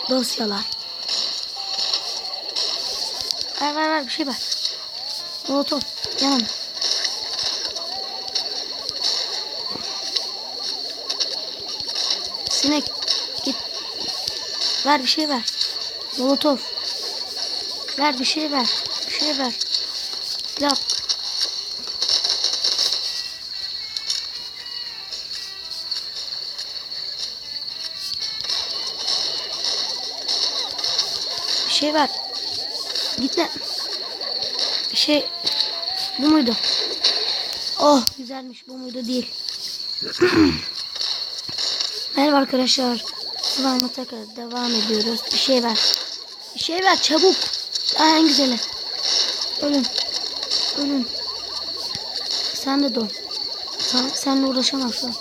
Dosyalar. Ver bir şey ver. Molotof yanım. Sinek git. Ver bir şey ver. Molotof. Ver bir şey ver. Bir şey ver. Silah. Bir şey ver. Gitme. Bir şey. Bu muydu? Oh güzelmiş. Bu muydu değil. Merhaba arkadaşlar. Slime'a tekrar devam ediyoruz. Bir şey ver. Bir şey ver çabuk. En güzeli. Ölün. Sen de don. Seninle uğraşamam şu an.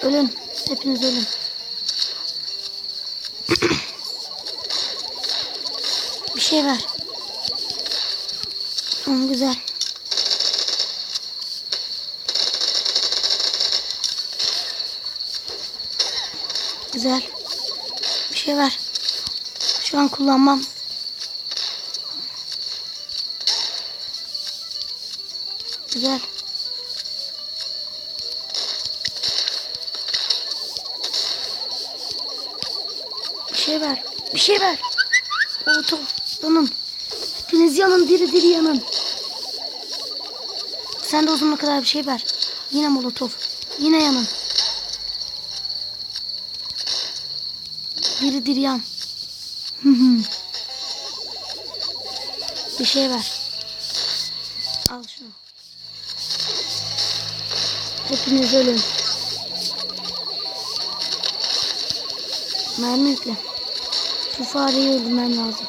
Ölün. Hepiniz ölün. Bir şey ver. Güzel. Güzel. Bir şey ver. Şu an kullanmam. Güzel. Bir şey ver. Bir şey ver. Molotof. Yanın. Hepiniz yanın. Diri yanın. Sen de uzunluğa kadar bir şey ver. Yine molotof. Yine yanın. Diri yan. Bir şey ver. Al şunu. Hepiniz ölün. Mermi yükle. Şu fareyi öldürmem lazım.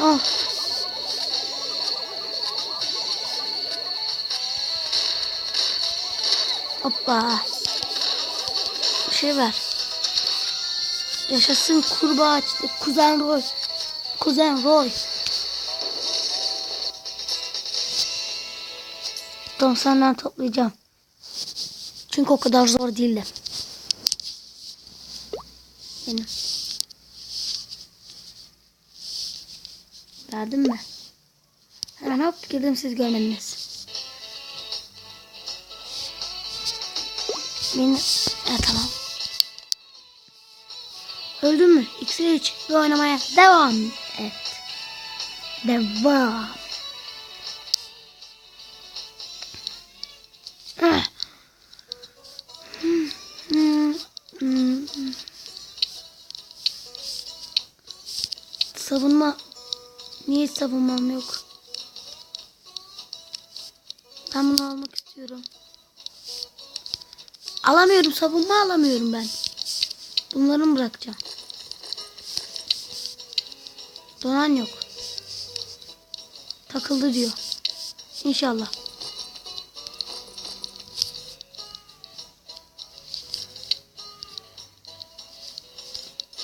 Oh. Hoppa. Bir şey ver. Yaşasın kurbağa açtı. Kuzen Roy. Tamam senden toplayacağım. Çünkü o kadar zor değildi. Benim. Verdim mi? Hemen hop girdim siz görmediniz. Tamam. Öldün mü? İksiri iç ve oynamaya devam et. Devam. Savunma. Niye hiç savunmam yok? Ben bunu almak istiyorum. Alamıyorum. Savunma alamıyorum ben. Bunları mı bırakacağım? Donan yok. Takıldı diyor. İnşallah.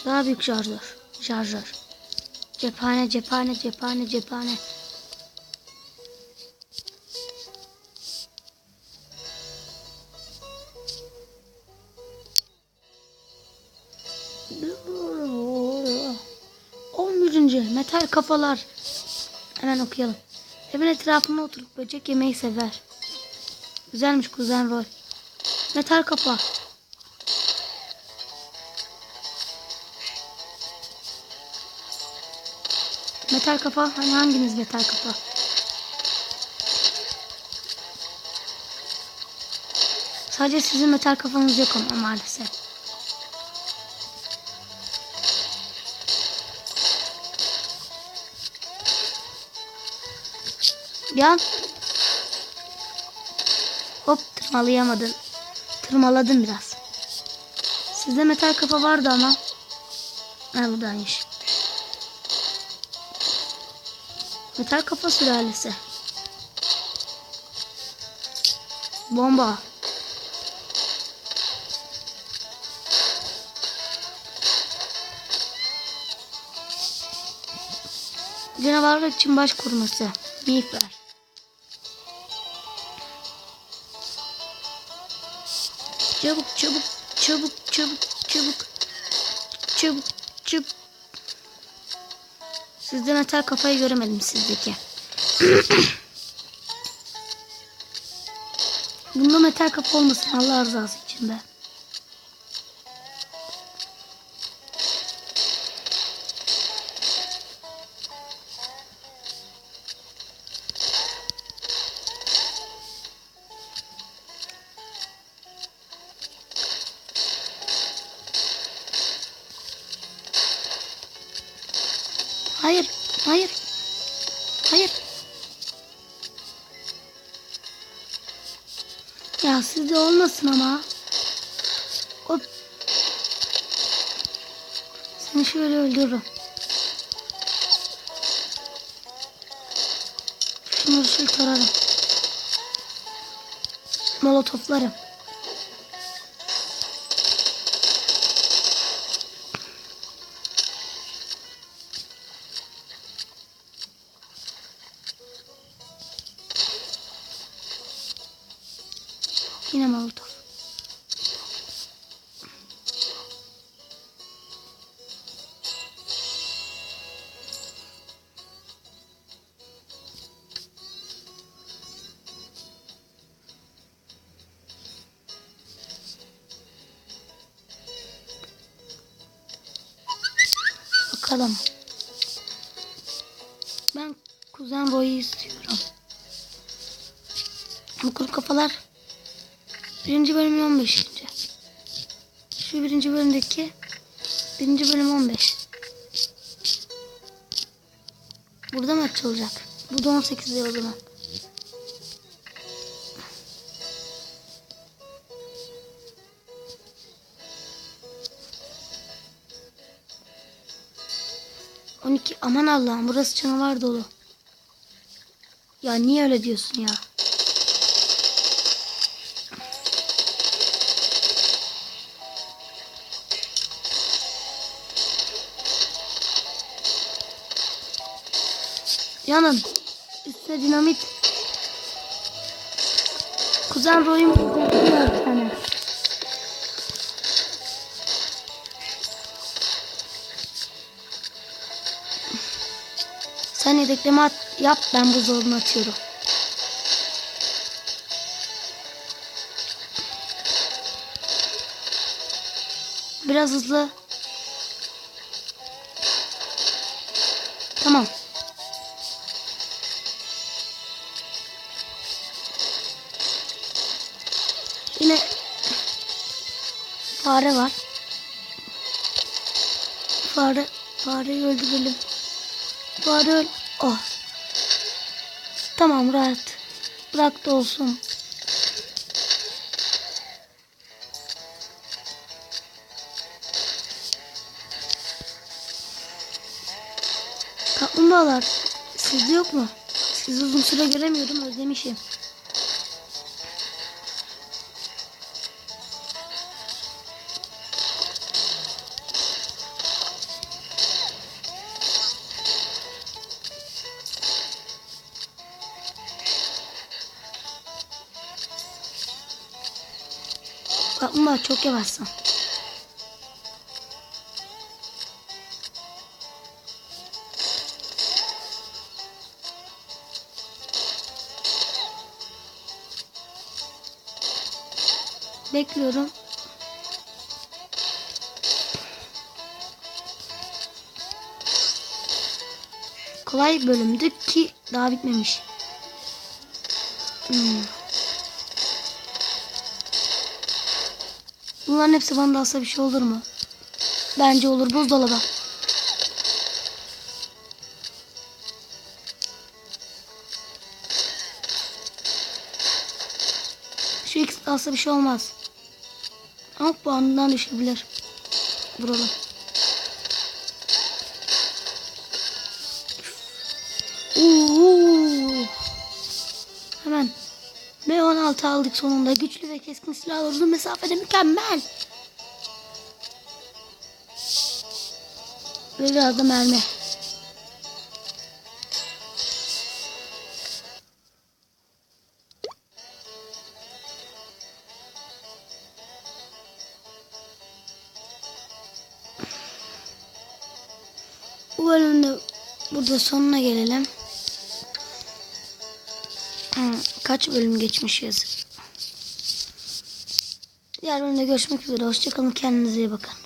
Daha büyük şarjör. Cephane. Metal kafalar. Hemen okuyalım. Evin etrafına oturup böcek yemeyi sever. Güzelmiş kuzen Roy. Metal kafa. Metal kafa. Hani hanginiz metal kafa? Sadece sizin metal kafanız yok ama maalesef. Yan. Hop tırmalayamadın. Tırmaladın biraz. Sizde metal kafa vardı ama. Ha buradaymış. Metal kafa sülalesi. Bomba. Canavarlar için baş koruması. Miğfer. Çabuk çabuk çabuk çabuk çabuk çabuk çabuk. Sizde metal kafayı göremedim sizdeki. Bunda metal kafa olmasın Allah rızası için be. Hayır, hayır, hayır. Ya sizde olmasın ama. Hop. Seni şöyle öldürürüm. Şunları şöyle tararım. Molotoflarım. Yine molotof. Bakalım. Ben kuzen Roy'u istiyorum. Bu kuru kafalar 1. bölüm 15. Şu 1. bölümdeki 1. bölüm 15. Burada mı açılacak? Bu da 18'de o zaman. Aman Allah'ım burası canavar dolu. Ya niye öyle diyorsun ya? Yanın. Üstüne dinamit. Kuzen Roy'un bir tane. Sen yedekleme yap, ben buzdolabına atıyorum. Biraz hızlı. Tamam. Yine fare var. Fareyi öldürelim. Fare öl. Oh. Tamam rahat. Bırak da olsun. Kaplumbağalar sizde yok mu? Sizi uzun süre göremiyorum, özlemişim. Kaplumbağa çok yavaşsın. Bekliyorum. Kolay bölümdü ki daha bitmemiş. Bunların hepsi bana dalsa bir şey olur mu? Bence olur. Buzdolabı. Şu X dalsa bir şey olmaz. Ama puanından düşebilir. Vuralım. Hemen M16 aldık sonunda. Güçlü ve keskin silahlar uzun mesafede mükemmel. Ve biraz da mermi. Bu bölümde burada sonuna gelelim. Kaç bölüm geçmişiz? Diğer bölümde görüşmek üzere. Hoşçakalın. Kendinize iyi bakın.